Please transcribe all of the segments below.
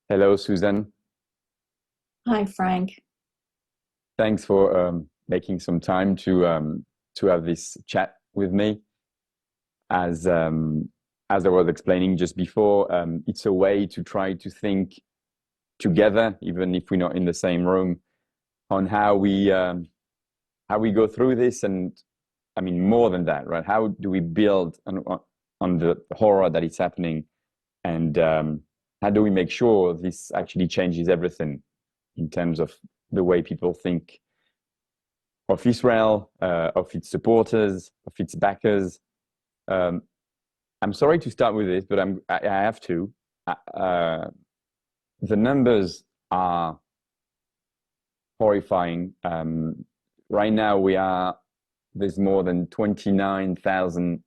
Hello, Susan. Hi, Frank. Thanks for making some time to have this chat with me. As as I was explaining just before, it's a way to try to think together, even if we're not in the same room, on how we go through this, and I mean more than that, right? How do we build on the horror that is happening, and how do we make sure this actually changes everything in terms of the way people think of Israel, of its supporters, of its backers. Um, I'm sorry to start with this, but I have to. Uh, the numbers are horrifying. Right now, there's more than 29,000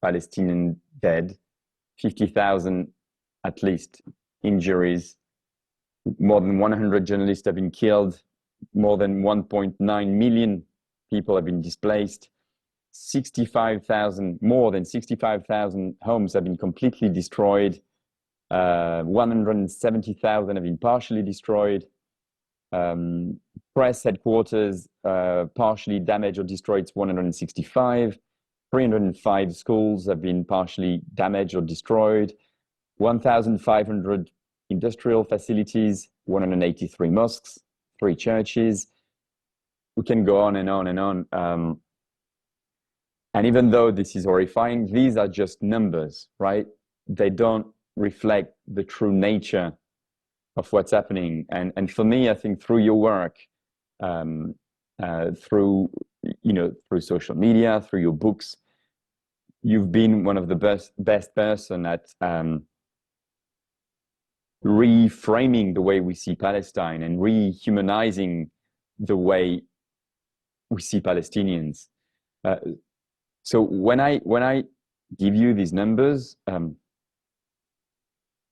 Palestinian dead, 50,000 at least injuries. More than 100 journalists have been killed. More than 1.9 million people have been displaced. 65,000, more than 65,000 homes have been completely destroyed. 170,000 have been partially destroyed. Um, Press headquarters partially damaged or destroyed. It's 165. 305 schools have been partially damaged or destroyed. 1,500 industrial facilities, 183 mosques, 3 churches. We can go on and on and on. And even though this is horrifying, these are just numbers, right? They don't reflect the true nature of what's happening. And for me, I think through your work, um, through through social media, through your books, you've been one of the best person at reframing the way we see Palestine and rehumanizing the way we see Palestinians. Uh, so when I give you these numbers,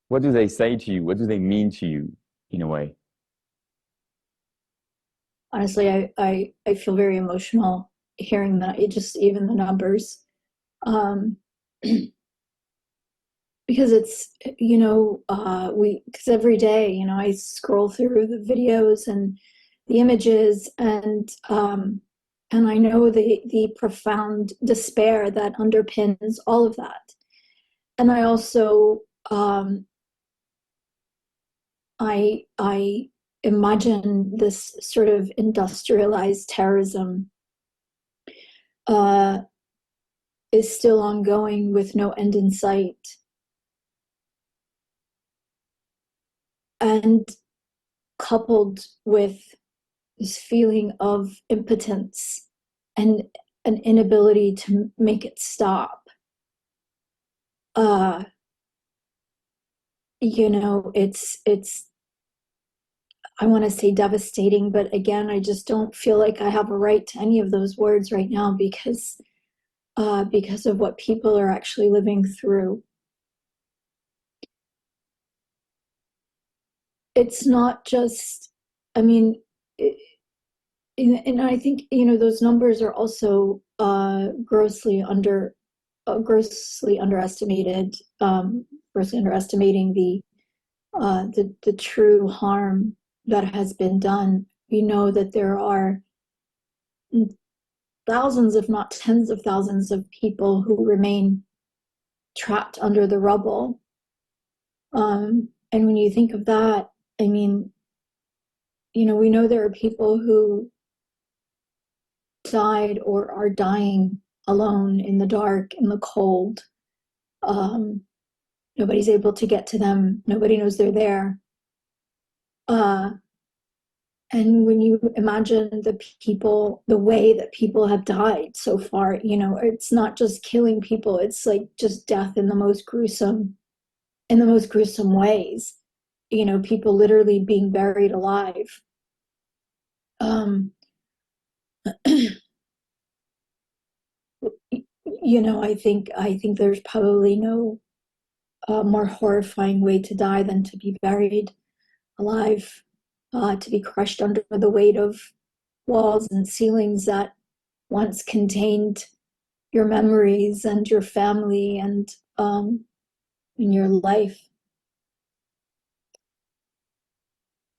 what do they say to you? What do they mean to you in a way? Honestly, I feel very emotional hearing that. It just even the numbers, um, because it's because every day I scroll through the videos and the images and I know the profound despair that underpins all of that. And I also I imagine this sort of industrialized terrorism uh, is still ongoing with no end in sight. And coupled with this feeling of impotence and an inability to make it stop. Uh, it's I want to say devastating, but again, I just don't feel like I have a right to any of those words right now because of what people are actually living through. It's not just, I mean, it, and I think those numbers are also grossly underestimated, grossly underestimating the true harm that has been done. We know that there are thousands, if not tens of thousands, of people who remain trapped under the rubble. And when you think of that, I mean, we know there are people who died or are dying alone in the dark, in the cold. Um, Nobody's able to get to them. Nobody knows they're there. Uh, and when you imagine the way that people have died so far, it's not just killing people. It's like just death in the most gruesome ways. People literally being buried alive. Um, I think there's probably no more horrifying way to die than to be buried alive, to be crushed under the weight of walls and ceilings that once contained your memories and your family and your life.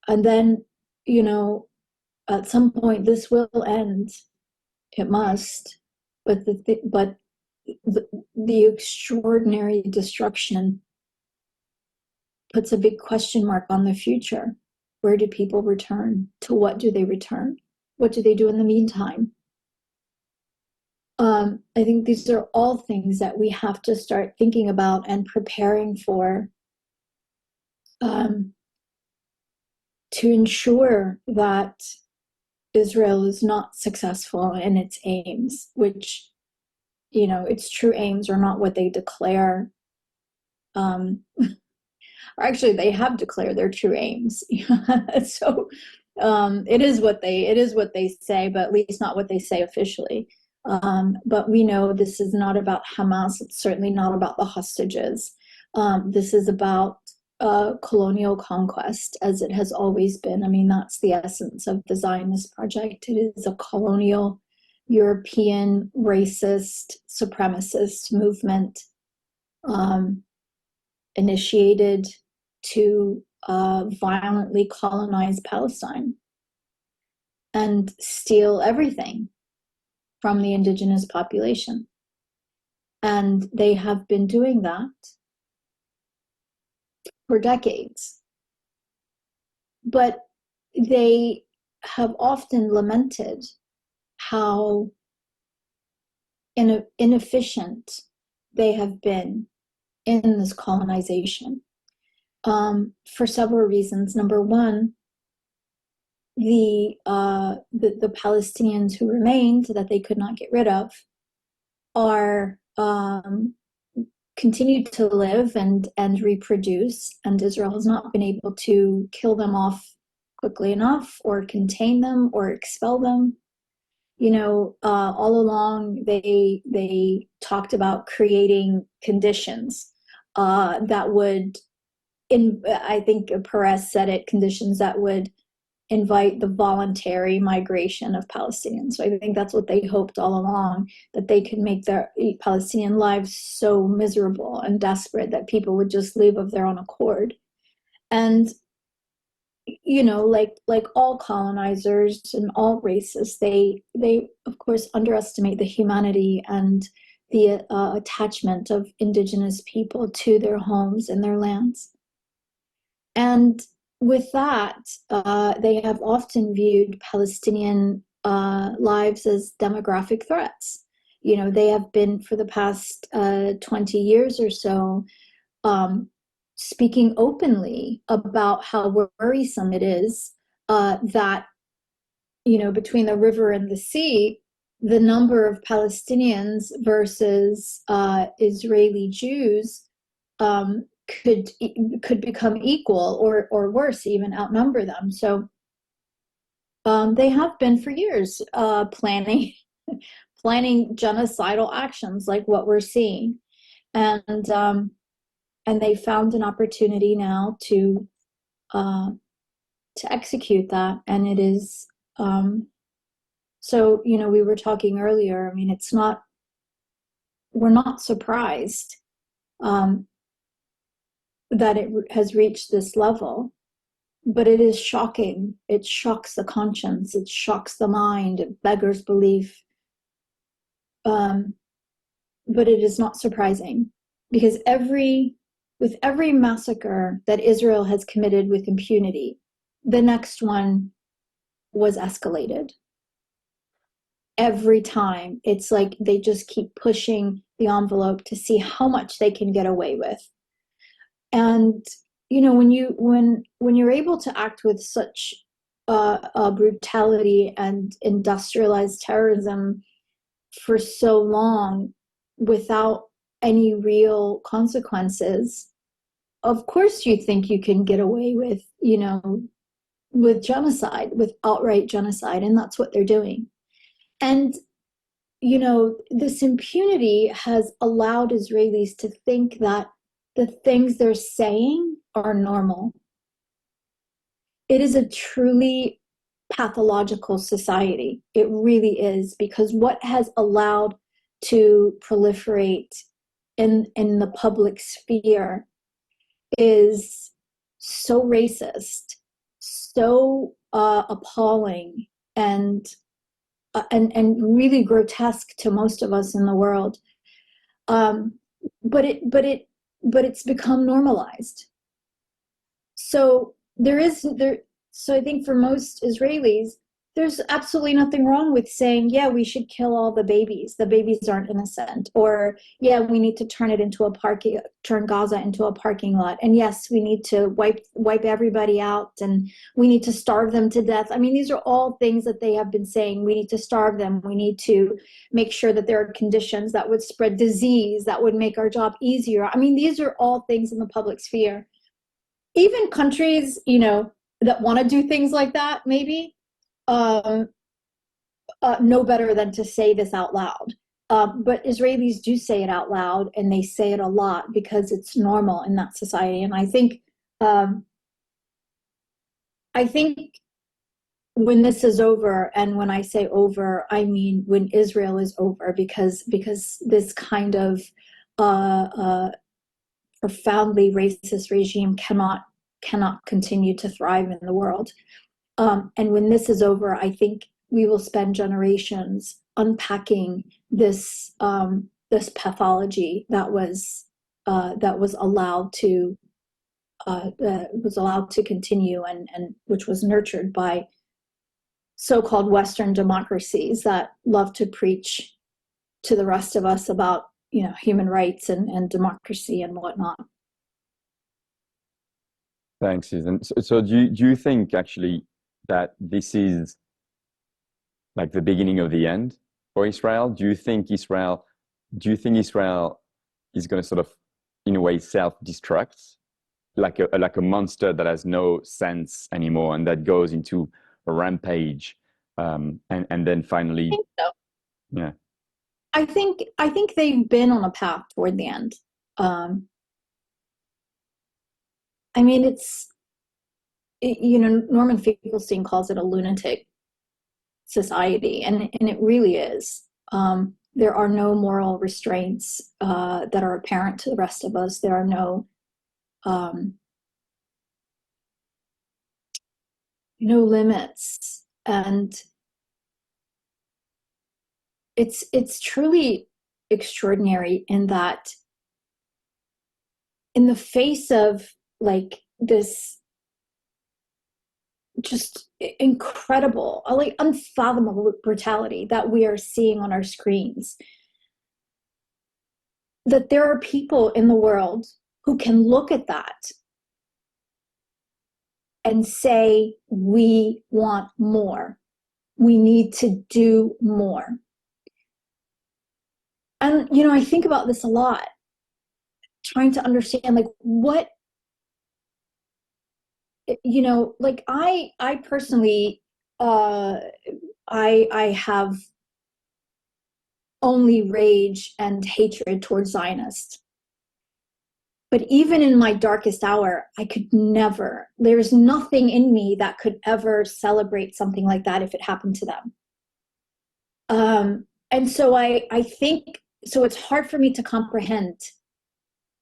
And then, you know, at some point this will end. It must. But the extraordinary destruction puts a big question mark on the future. Where do people return? To what do they return? What do they do in the meantime? I think these are all things that we have to start thinking about and preparing for, to ensure that Israel is not successful in its aims, which, you know, its true aims are not what they declare. Or actually, they have declared their true aims. So it is what they say, but at least not what they say officially. But we know this is not about Hamas. It's certainly not about the hostages. This is about colonial conquest, as it has always been. I mean, that's the essence of the Zionist project. It is a colonial, European, racist, supremacist movement, initiated to violently colonize Palestine and steal everything from the indigenous population. And they have been doing that for decades. But they have often lamented how inefficient they have been in this colonization, for several reasons. Number one, the Palestinians who remained that they could not get rid of are continued to live and reproduce, and Israel has not been able to kill them off quickly enough or contain them or expel them. You know, all along they talked about creating conditions that would, I think Perez said it, conditions that would invite the voluntary migration of Palestinians. So I think that's what they hoped all along, that they could make their Palestinian lives so miserable and desperate that people would just leave of their own accord. And, you know, like all colonizers and all races, they of course underestimate the humanity and the attachment of indigenous people to their homes and their lands. And with that, they have often viewed Palestinian lives as demographic threats. You know, they have been for the past 20 years or so speaking openly about how worrisome it is that, you know, between the river and the sea, the number of Palestinians versus Israeli Jews could become equal or worse, even outnumber them. So they have been for years planning planning genocidal actions like what we're seeing, and they found an opportunity now to execute that, and it is so, you know, we were talking earlier. I mean, it's not, we're not surprised that it has reached this level, but it is shocking. It shocks the conscience, it shocks the mind, it beggars belief. But it is not surprising, because with every massacre that Israel has committed with impunity, the next one was escalated. Every time, it's like they just keep pushing the envelope to see how much they can get away with. And you know, when you're able to act with such brutality and industrialized terrorism for so long without any real consequences, of course you think you can get away with, you know, with genocide, with outright genocide, and that's what they're doing. And you know, this impunity has allowed Israelis to think that the things they're saying are normal. It is a truly pathological society. It really is, because what has allowed to proliferate in the public sphere is so racist, so appalling and really grotesque to most of us in the world. Um, but it's become normalized. So so I think for most Israelis, there's absolutely nothing wrong with saying, yeah, we should kill all the babies. The babies aren't innocent. Or, yeah, we need to turn Gaza into a parking lot. And yes, we need to wipe everybody out, and we need to starve them to death. I mean, these are all things that they have been saying. We need to starve them. We need to make sure that there are conditions that would spread disease, that would make our job easier. I mean, these are all things in the public sphere. Even countries, that want to do things like that, maybe, um, know better than to say this out loud. But Israelis do say it out loud, and they say it a lot because it's normal in that society. And um, I think when this is over, and when I say over, I mean when Israel is over, because this kind of profoundly racist regime cannot continue to thrive in the world. And when this is over, I think we will spend generations unpacking this pathology that was allowed to continue, and which was nurtured by so-called Western democracies that love to preach to the rest of us about human rights and democracy and whatnot. Thanks, Susan. So do you think actually that this is like the beginning of the end for Israel? Do you think Israel is going to sort of, in a way, self-destruct, like a monster that has no sense anymore and that goes into a rampage, and then finally, I think so. yeah. I think they've been on a path toward the end. Um, I mean, Norman Finkelstein calls it a lunatic society, and it really is. There are no moral restraints that are apparent to the rest of us. There are no limits, and it's truly extraordinary in that, in the face of like this just incredible, like unfathomable brutality that we are seeing on our screens, that there are people in the world who can look at that and say, we want more. We need to do more. And, I think about this a lot, trying to understand, like, what, like I personally, I have only rage and hatred towards Zionists. But even in my darkest hour, I could never, there's nothing in me that could ever celebrate something like that if it happened to them. And so I think, so it's hard for me to comprehend.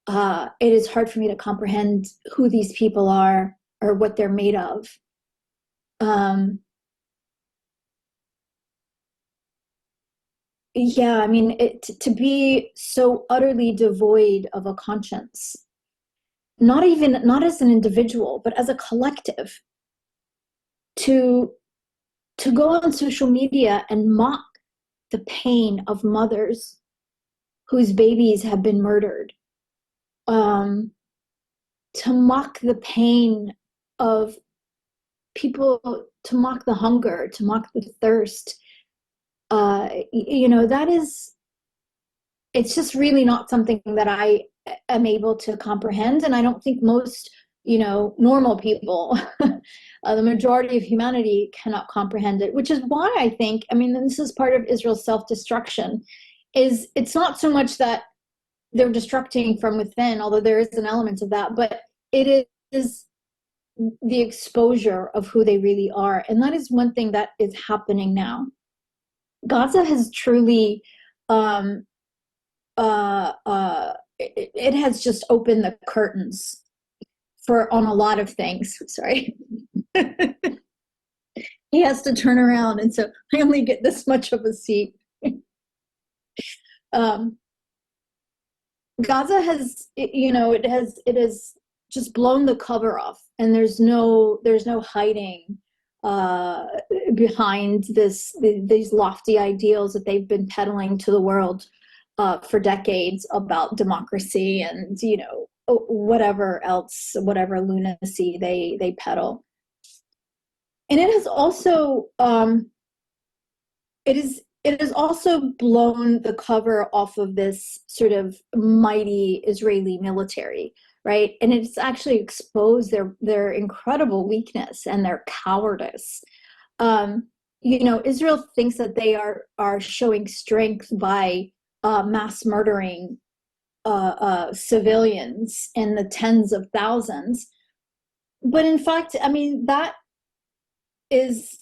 It is hard for me to comprehend who these people are or what they're made of. Yeah, I mean, to be so utterly devoid of a conscience, not as an individual, but as a collective, to go on social media and mock the pain of mothers whose babies have been murdered, to mock the pain of people, to mock the hunger, to mock the thirst. That is, it's just really not something that I am able to comprehend. And I don't think most, normal people, the majority of humanity cannot comprehend it, which is why I think, I mean, this is part of Israel's self-destruction, is it's not so much that they're destructing from within, although there is an element of that, but it is the exposure of who they really are. And that is one thing that is happening now. Gaza has truly, it has just opened the curtains on a lot of things. Sorry. He has to turn around, and so I only get this much of a seat. um, Gaza has, it has just blown the cover off, and there's no hiding uh, behind these lofty ideals that they've been peddling to the world for decades about democracy and whatever else, whatever lunacy they peddle. And it has also it has also blown the cover off of this sort of mighty Israeli military, right? And it's actually exposed their incredible weakness and their cowardice. Um, Israel thinks that they are showing strength by mass murdering civilians in the tens of thousands, but in fact, I mean that is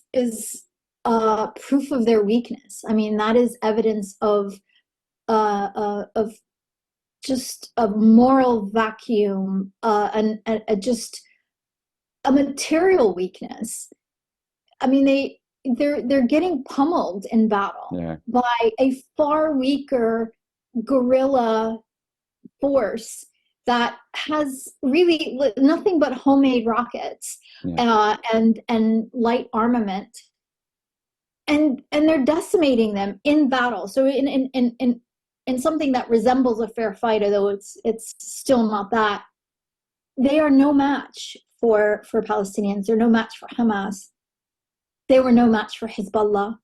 proof of their weakness. I mean, that is evidence of just a moral vacuum, and just a material weakness. I mean, they're getting pummeled in battle by a far weaker guerrilla force that has really nothing but homemade rockets and light armament, and they're decimating them in battle. So in something that resembles a fair fight, although it's still not that, they are no match for Palestinians. They're no match for Hamas. They were no match for Hezbollah.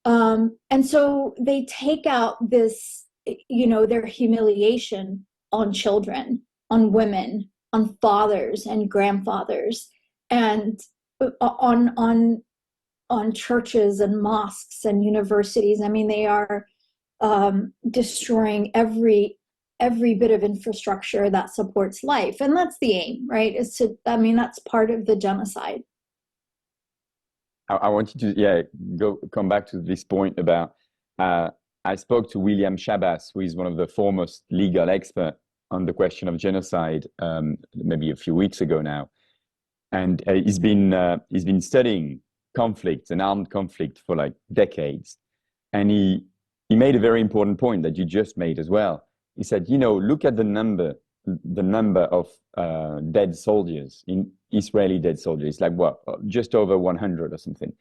And so they take out this, their humiliation on children, on women, on fathers and grandfathers, and on churches and mosques and universities. I mean, they are destroying every bit of infrastructure that supports life, and that's the aim, right? That's part of the genocide. I want you to come back to this point about I spoke to William Shabas, who is one of the foremost legal experts on the question of genocide, maybe a few weeks ago now, and he's been studying conflicts and armed conflict for like decades, and he made a very important point that you just made as well. He said, look at the number of dead soldiers, in Israeli dead soldiers, like what, just over 100 or something.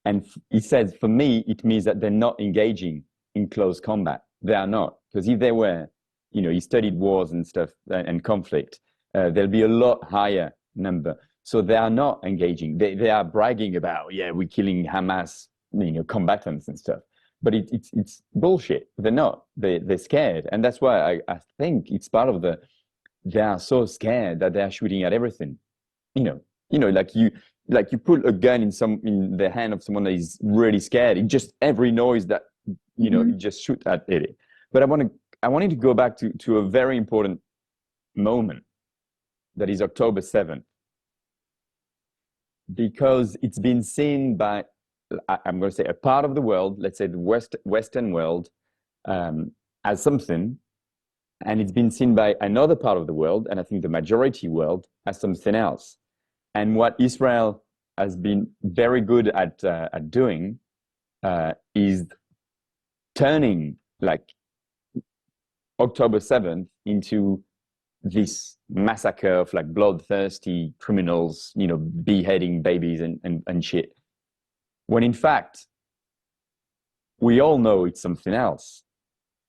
And he said, for me, it means that they're not engaging in close combat. They are not, because if they were, he studied wars and stuff and conflict, there'll be a lot higher number. So they are not engaging. They are bragging about, we're killing Hamas, combatants and stuff. But it's bullshit. They're not. They're scared, and that's why I think it's part of they are so scared that they are shooting at everything. Like you put a gun in the hand of someone that is really scared. It just every noise that you just shoot at it. But I wanted to go back to a very important moment, that is October 7th, because it's been seen by, I'm going to say, a part of the world, let's say the Western world, as something, and it's been seen by another part of the world, and I think the majority world, as something else. And what Israel has been very good at doing is turning like October 7th into this massacre of like bloodthirsty criminals, beheading babies and shit. When in fact, we all know it's something else,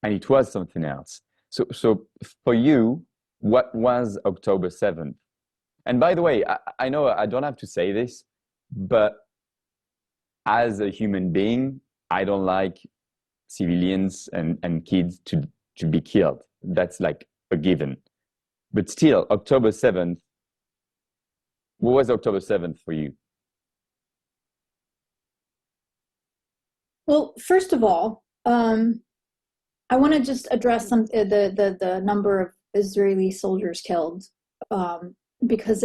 and it was something else. So for you, what was October 7th? And by the way, I know I don't have to say this, but as a human being, I don't like civilians and kids to be killed. That's like a given. But still, October 7th, what was October 7th for you? Well, first of all, I want to just address the number of Israeli soldiers killed, because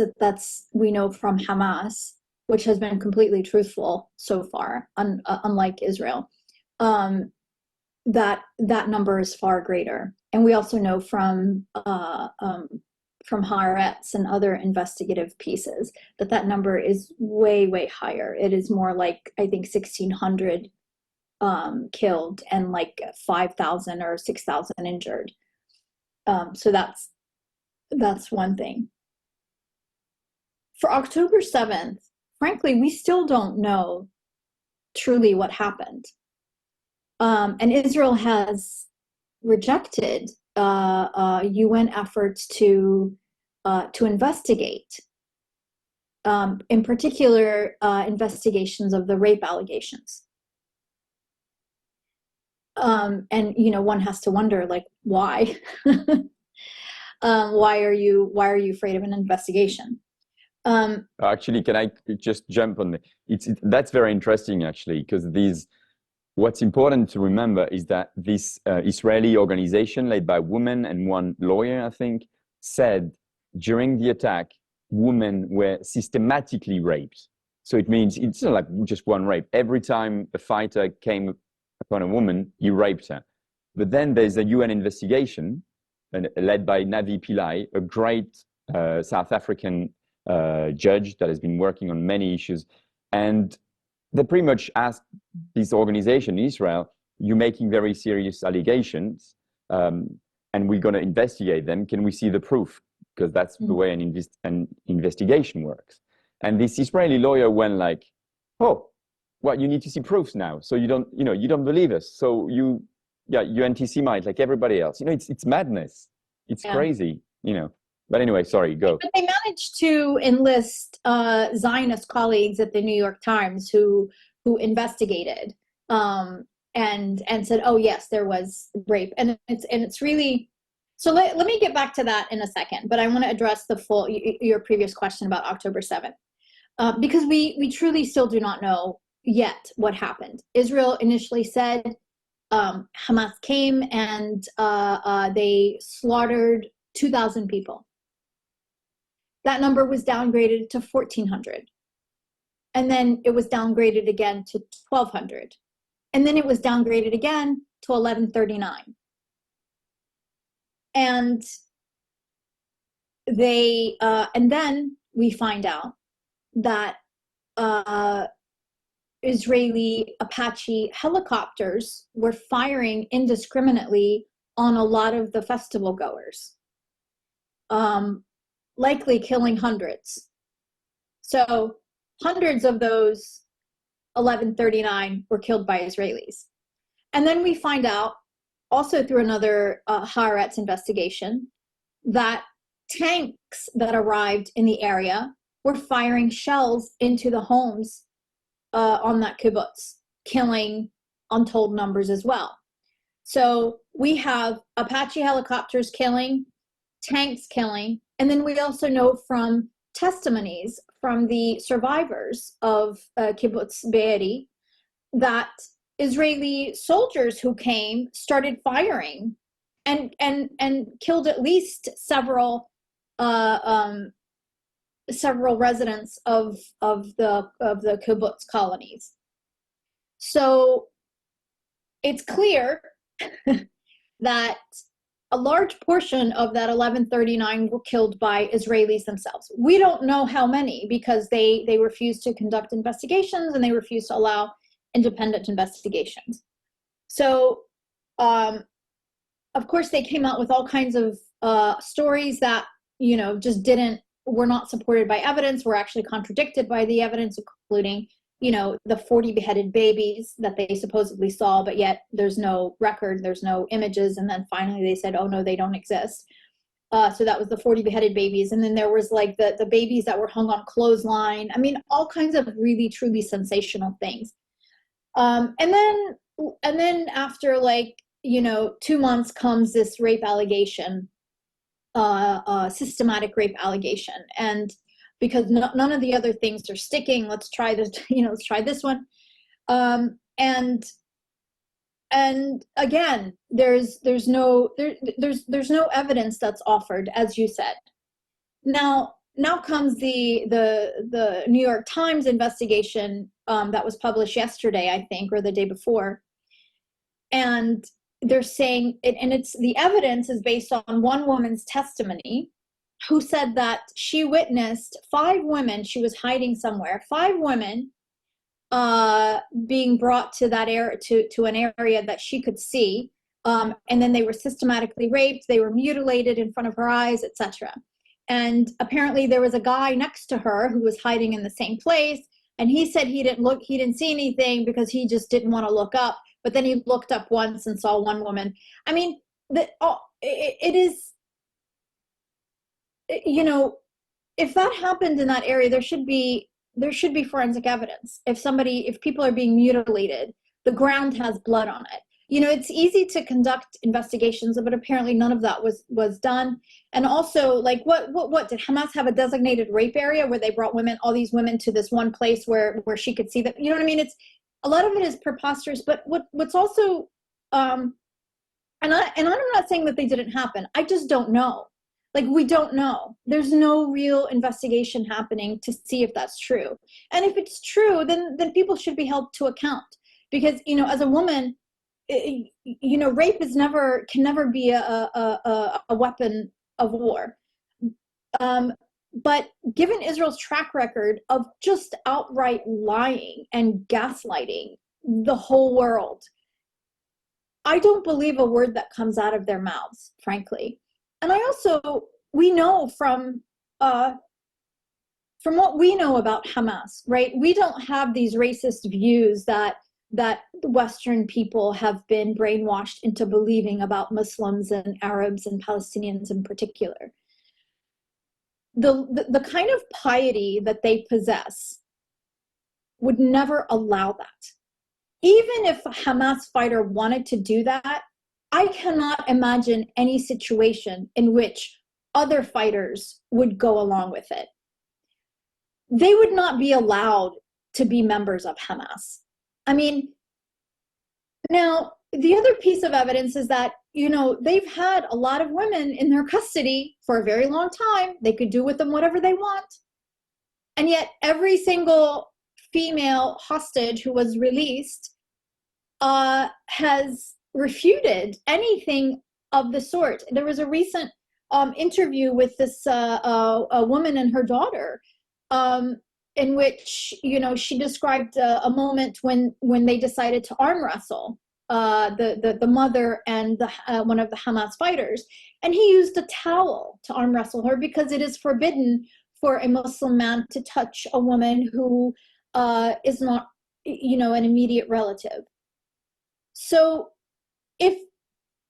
we know from Hamas, which has been completely truthful so far, unlike Israel, that number is far greater. And we also know from from Haaretz and other investigative pieces, that number is way, way higher. It is more like, I think, 1,600 killed and like 5,000 or 6,000 injured. So that's one thing. For October 7th, frankly, we still don't know truly what happened. And Israel has rejected UN efforts to investigate, in particular, investigations of the rape allegations. And one has to wonder, like, why? Why are you afraid of an investigation? Actually, can I just jump on that's very interesting, actually, because what's important to remember is that this Israeli organization led by women and one lawyer, I think, said during the attack, women were systematically raped. So it means it's not like just one rape. Every time a fighter came upon a woman, he raped her. But then there's a UN investigation led by Navi Pillai, a great South African judge that has been working on many issues. And they pretty much asked this organization in Israel, you're making very serious allegations, and we're going to investigate them. Can we see the proof? Because that's the way an investigation works. And this Israeli lawyer went like, oh, well, you need to see proofs now. So you don't believe us. So you're anti-Semite like everybody else. It's madness. It's crazy, But anyway, sorry, go. But they managed to enlist Zionist colleagues at the New York Times who investigated and said, oh yes, there was rape, and it's really. So let me get back to that in a second, but I want to address your previous question about October 7th, because we truly still do not know yet what happened. Israel initially said Hamas came and they slaughtered 2,000 people. That number was downgraded to 1,400. And then it was downgraded again to 1,200. And then it was downgraded again to 1,139. And and then we find out that Israeli Apache helicopters were firing indiscriminately on a lot of the festival goers, likely killing hundreds. So hundreds of those 1,139 were killed by Israelis. And then we find out, also through another Haaretz investigation, that tanks that arrived in the area were firing shells into the homes on that kibbutz, killing untold numbers as well. So we have Apache helicopters killing, tanks killing, and then we also know from testimonies from the survivors of kibbutz Be'eri that Israeli soldiers who came started firing and killed at least several residents of the kibbutz colonies. So it's clear that a large portion of that 1,139 were killed by Israelis themselves. We don't know how many, because they refused to conduct investigations and they refused to allow independent investigations. So, of course, they came out with all kinds of stories that, just were not supported by evidence, were actually contradicted by the evidence, including, the 40 beheaded babies that they supposedly saw, but yet there's no record, there's no images. And then finally they said, oh no, they don't exist. So that was the 40 beheaded babies. And then there was like the babies that were hung on clothesline. I mean, all kinds of really, truly sensational things. And then after 2 months comes this rape allegation, systematic rape allegation. And because none of the other things are sticking, let's try this, let's try this one. And again, there's no evidence that's offered, as you said. Now comes the New York Times investigation that was published yesterday, I think, or the day before. And they're saying, and it's the evidence is based on one woman's testimony who said that she witnessed 5 women, she was hiding somewhere, 5 women being brought to that area, to an area that she could see, and then they were systematically raped, they were mutilated in front of her eyes, etc. And apparently there was a guy next to her who was hiding in the same place, and he said he didn't see anything because he just didn't want to look up, but then he looked up once and saw one woman. I mean, it is, you know, if that happened in that area, there should be forensic evidence. If people are being mutilated, the ground has blood on it. You know, it's easy to conduct investigations, but apparently none of that was done. And also, like, what did Hamas have a designated rape area where they brought all these women to this one place where she could see them? You know what I mean? It's a lot of it is preposterous. But what's also, and I'm not saying that they didn't happen. I just don't know. Like, we don't know. There's no real investigation happening to see if that's true. And if it's true, then people should be held to account. Because, you know, as a woman, you know, rape can never be a weapon of war. But given Israel's track record of just outright lying and gaslighting the whole world, I don't believe a word that comes out of their mouths, frankly. And we know from what we know about Hamas, right? We don't have these racist views that Western people have been brainwashed into believing about Muslims and Arabs and Palestinians in particular. The kind of piety that they possess would never allow that. Even if a Hamas fighter wanted to do that, I cannot imagine any situation in which other fighters would go along with it. They would not be allowed to be members of Hamas. I mean, now, the other piece of evidence is that, you know, they've had a lot of women in their custody for a very long time. They could do with them whatever they want. And yet every single female hostage who was released has refuted anything of the sort. There was a recent interview with this a woman and her daughter, in which, you know, she described a moment when they decided to arm wrestle the mother and one of the Hamas fighters, and he used a towel to arm wrestle her because it is forbidden for a Muslim man to touch a woman who is not, you know, an immediate relative. So if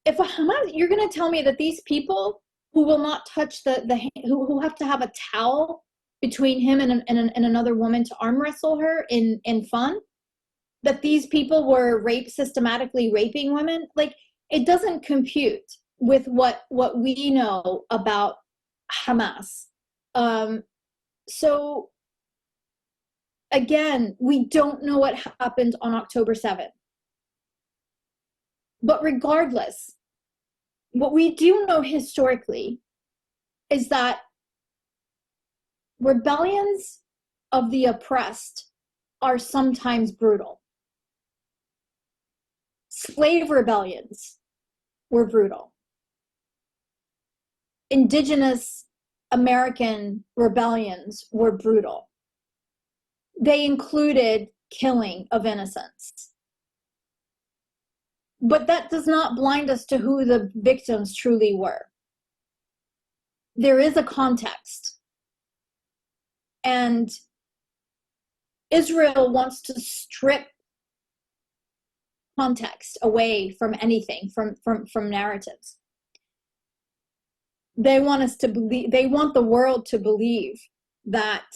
a Hamas, you're going to tell me that these people who will not touch who have to have a towel between him and another woman to arm wrestle her in fun, that these people were systematically raping women? Like, it doesn't compute with what we know about Hamas. So again, we don't know what happened on October 7th. But regardless, what we do know historically is that rebellions of the oppressed are sometimes brutal. Slave rebellions were brutal. Indigenous American rebellions were brutal. They included killing of innocents. But that does not blind us to who the victims truly were. There is a context. And Israel wants to strip context away from anything, from narratives. They want us to believe, they want the world to believe that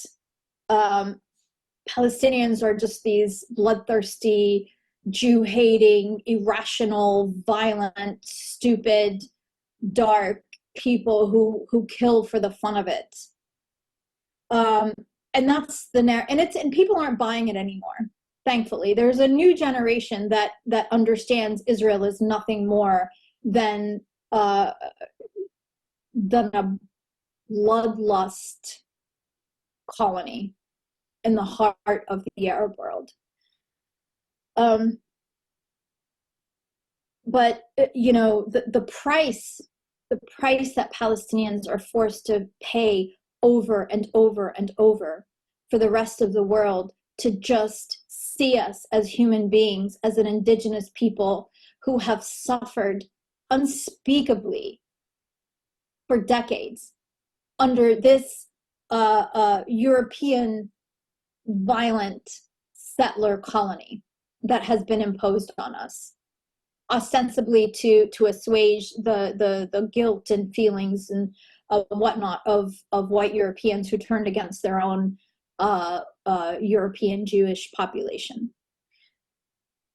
Palestinians are just these bloodthirsty, Jew-hating, irrational, violent, stupid, dark people who kill for the fun of it. And that's and people aren't buying it anymore. Thankfully, there's a new generation that understands Israel is nothing more than a bloodlust colony in the heart of the Arab world. But you know, the price the price that Palestinians are forced to pay over and over and over for the rest of the world to just see us as human beings, as an indigenous people who have suffered unspeakably for decades under this European violent settler colony that has been imposed on us, ostensibly to assuage the guilt and feelings and whatnot of white Europeans who turned against their own European Jewish population.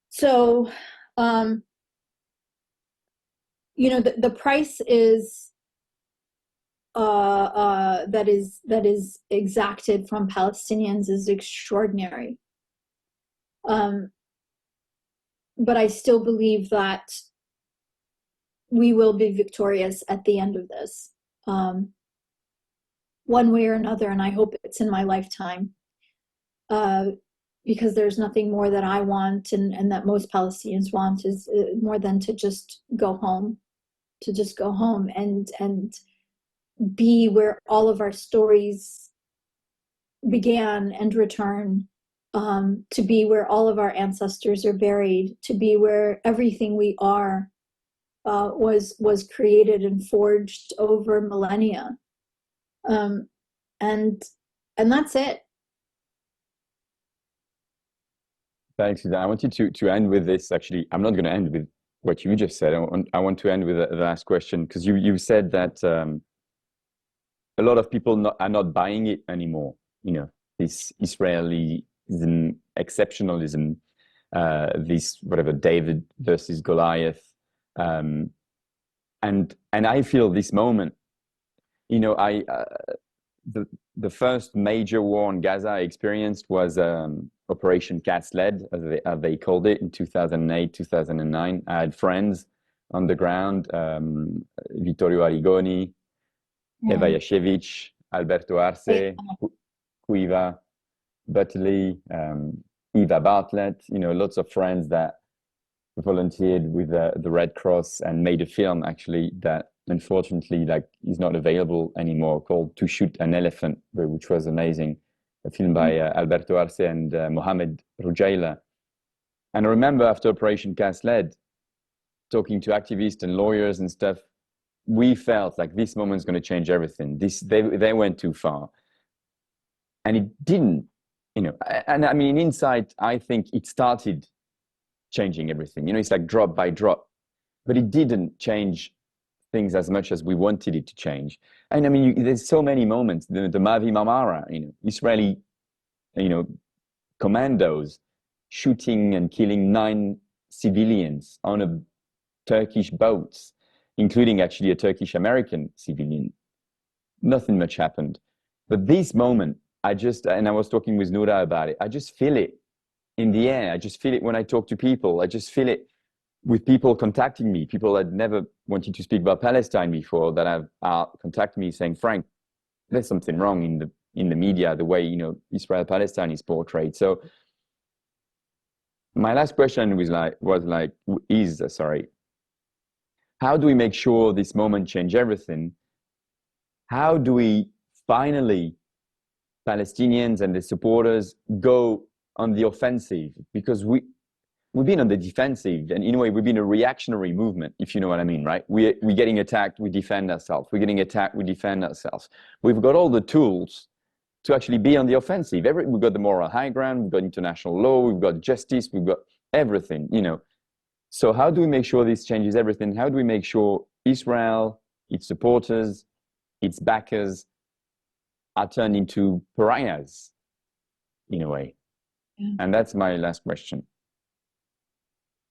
So, you know, the price is that is exacted from Palestinians is extraordinary. But I still believe that we will be victorious at the end of this, one way or another, and I hope it's in my lifetime, because there's nothing more that I want and that most Palestinians want is more than to just go home, and be where all of our stories began and return, to be where all of our ancestors are buried, to be where everything we are was created and forged over millennia, and that's it. Thanks, Suzanne. I wanted to end with this. Actually, I'm not going to end with what you just said. I want to end with the last question, because you said that a lot of people are not buying it anymore. You know, this Israelism, exceptionalism, this whatever David versus Goliath, and I feel this moment. You know, the first major war on Gaza I experienced was Operation Cast Lead, as they called it, in 2008, 2009. I had friends on the ground, Vittorio Arrigoni, Eva Yashevich, Alberto Arce, Cuiva, Butley, Eva Bartlett, you know, lots of friends that volunteered with the Red Cross and made a film, actually, that unfortunately is not available anymore, called To Shoot an Elephant, which was amazing. A film by Alberto Arce and Mohamed Roujaila. And I remember after Operation Cast Lead, talking to activists and lawyers and stuff, we felt like this moment's going to change everything. They went too far. And it didn't, you know. And I mean, inside, I think it started changing everything. You know, it's like drop by drop. But it didn't change things as much as we wanted it to change. And I mean, there's so many moments. The Mavi Marmara, you know, Israeli, you know, commandos shooting and killing 9 civilians on a Turkish boats, including actually a Turkish-American civilian. Nothing much happened. But this moment, and I was talking with Noura about it, I just feel it in the air. I just feel it when I talk to people. I just feel it with people contacting me, people that never wanted to speak about Palestine before, that have contacted me saying, Frank, there's something wrong in the media, the way, you know, Israel-Palestine is portrayed. So my last question was how do we make sure this moment change everything? How do we finally, Palestinians and the supporters, go on the offensive? Because we've been on the defensive, and in a way, we've been a reactionary movement, if you know what I mean, right? We're getting attacked, we defend ourselves. We're getting attacked, we defend ourselves. We've got all the tools to actually be on the offensive. We've got the moral high ground, we've got international law, we've got justice, we've got everything, you know. So how do we make sure this changes everything? How do we make sure Israel, its supporters, its backers are turned into pariahs, in a way? Yeah. And that's my last question.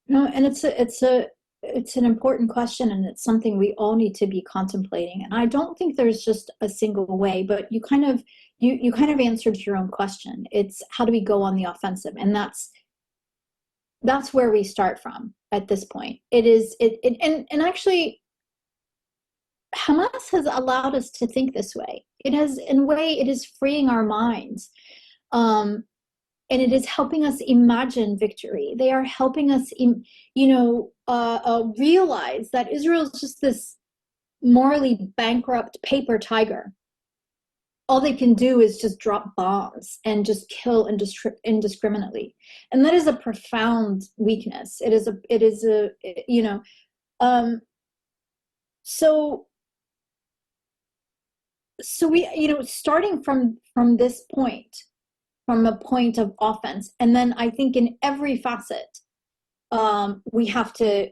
No, and it's an important question, and it's something we all need to be contemplating. And I don't think there's just a single way, but you kind of answered your own question. It's how do we go on the offensive, and that's where we start from at this point. And actually, Hamas has allowed us to think this way. It has, in a way, it is freeing our minds. And it is helping us imagine victory. They are helping us, realize that Israel is just morally bankrupt paper tiger. All they can do is just drop bombs and just kill indiscriminately. And that is a profound weakness. It is a, you know, so we, you know, starting from this point, from a point of offense, and then I think in every facet, we have to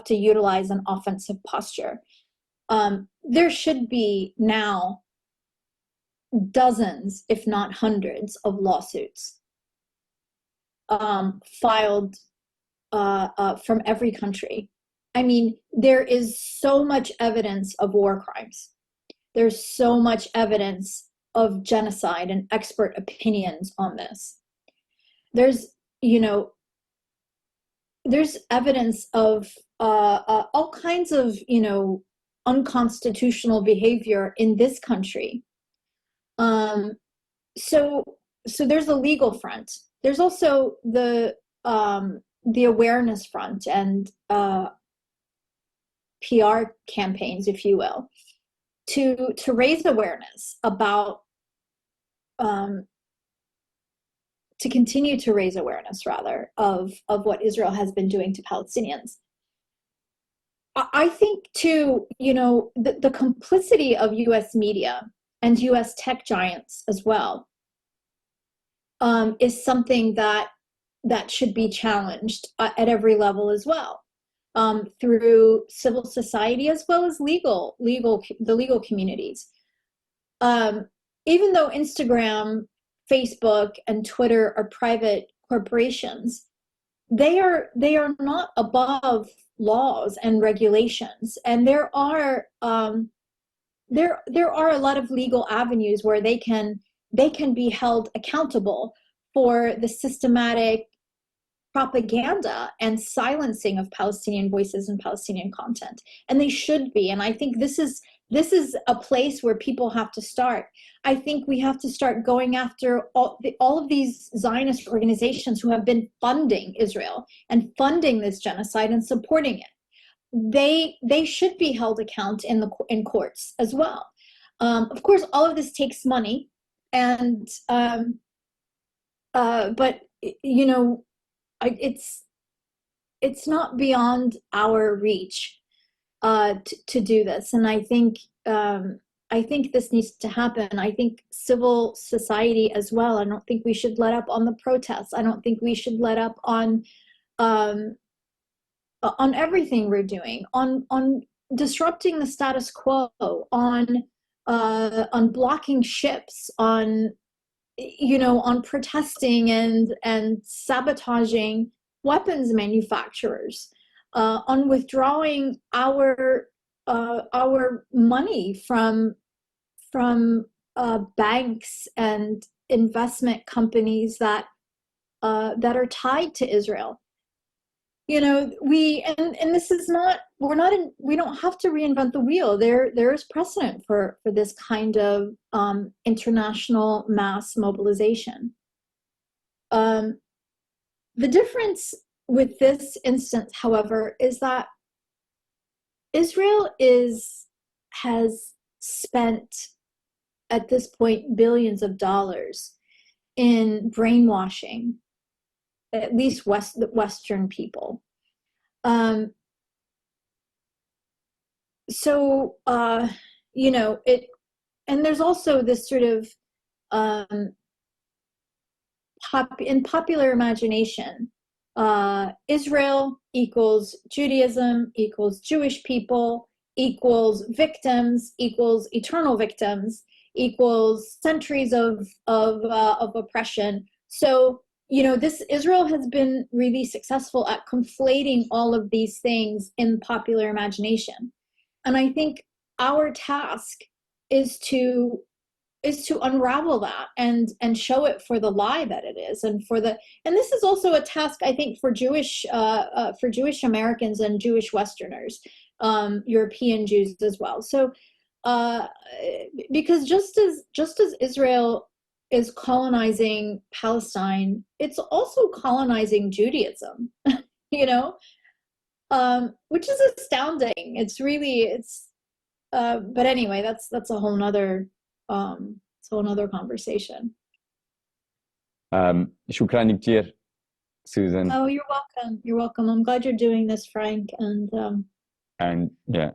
utilize an offensive posture. There should be now dozens, if not hundreds, of lawsuits filed from every country. I mean, there is so much evidence of war crimes. There's so much evidence of genocide and expert opinions on this. There's, you know, there's evidence of all kinds of, you know, unconstitutional behavior in this country. So there's a legal front. There's also the awareness front and PR campaigns, if you will, to raise awareness about, to continue to raise awareness, rather, of what Israel has been doing to Palestinians. I think, too, you know, the complicity of U.S. media and U.S. tech giants as well is something that should be challenged at every level as well, through civil society as well as the legal communities. Even though Instagram, Facebook, and Twitter are private corporations, they are not above laws and regulations, and there are a lot of legal avenues where they can be held accountable for the systematic propaganda and silencing of Palestinian voices and Palestinian content, and they should be. And I think this is a place where people have to start. I think we have to start going after all of these Zionist organizations who have been funding Israel and funding this genocide and supporting it. They should be held account in courts as well. Of course, all of this takes money, and but you know, it's not beyond our reach to do this, and I think this needs to happen. I think civil society as well. I don't think we should let up on the protests. I don't think we should let up on everything we're doing, on disrupting the status quo, on blocking ships, on, you know, on protesting and sabotaging weapons manufacturers, on withdrawing our money from banks and investment companies that are tied to Israel. You know, we don't have to reinvent the wheel. There is precedent for this kind of international mass mobilization. The difference with this instance, however, is that Israel has spent at this point billions of dollars in brainwashing at least Western people. So you know, and there's also this sort of in popular imagination, Israel equals Judaism equals Jewish people equals victims equals eternal victims equals centuries of oppression. So, you know, Israel has been really successful at conflating all of these things in popular imagination. And I think our task is to unravel that and show it for the lie that it is, and this is also a task, I think, for Jewish Americans and Jewish Westerners, European Jews as well. So because just as Israel is colonizing Palestine, it's also colonizing Judaism, you know, which is astounding. It's But anyway, that's a whole nother it's a whole nother conversation. شكرا كتير Susan. Oh, you're welcome. You're welcome. I'm glad you're doing this, Frank. And yeah,